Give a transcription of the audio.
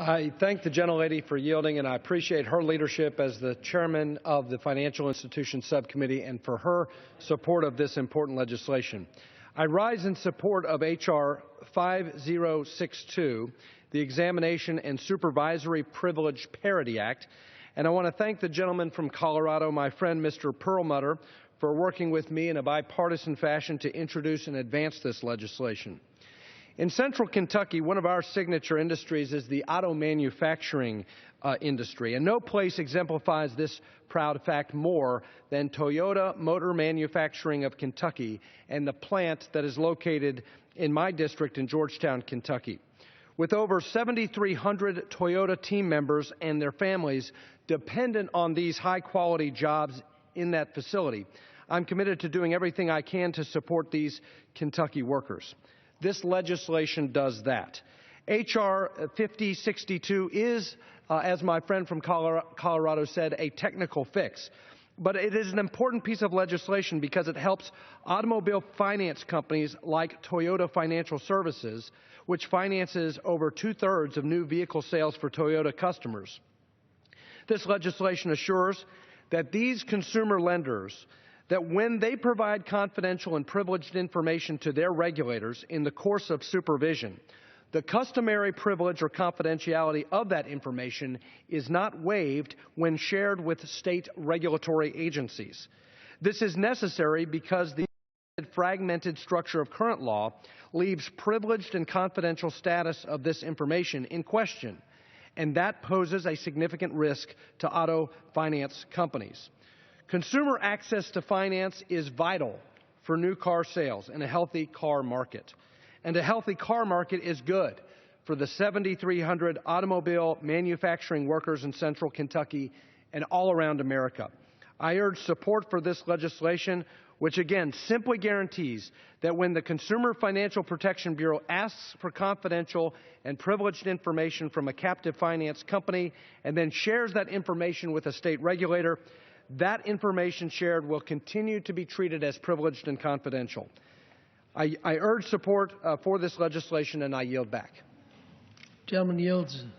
I thank the gentlelady for yielding, and I appreciate her leadership as the chairman of the Financial Institution Subcommittee and for her support of this important legislation. I rise in support of H.R. 5062, the Examination and Supervisory Privilege Parity Act, and I want to thank the gentleman from Colorado, my friend Mr. Perlmutter, for working with me in a bipartisan fashion to introduce and advance this legislation. In central Kentucky, one of our signature industries is the auto manufacturing industry, and no place exemplifies this proud fact more than Toyota Motor Manufacturing of Kentucky and the plant that is located in my district in Georgetown, Kentucky. With over 7,300 Toyota team members and their families dependent on these high-quality jobs in that facility, I'm committed to doing everything I can to support these Kentucky workers. This legislation does that. H.R. 5062 is, as my friend from Colorado said, a technical fix. But it is an important piece of legislation because it helps automobile finance companies like Toyota Financial Services, which finances over 2/3 of new vehicle sales for Toyota customers. This legislation assures that these consumer lenders, that when they provide confidential and privileged information to their regulators in the course of supervision, the customary privilege or confidentiality of that information is not waived when shared with state regulatory agencies. This is necessary because the fragmented structure of current law leaves privileged and confidential status of this information in question, and that poses a significant risk to auto finance companies. Consumer access to finance is vital for new car sales and a healthy car market. And a healthy car market is good for the 7,300 automobile manufacturing workers in central Kentucky and all around America. I urge support for this legislation, which again simply guarantees that when the Consumer Financial Protection Bureau asks for confidential and privileged information from a captive finance company and then shares that information with a state regulator, that information shared will continue to be treated as privileged and confidential. I urge support for this legislation, and I yield back. Gentleman yields.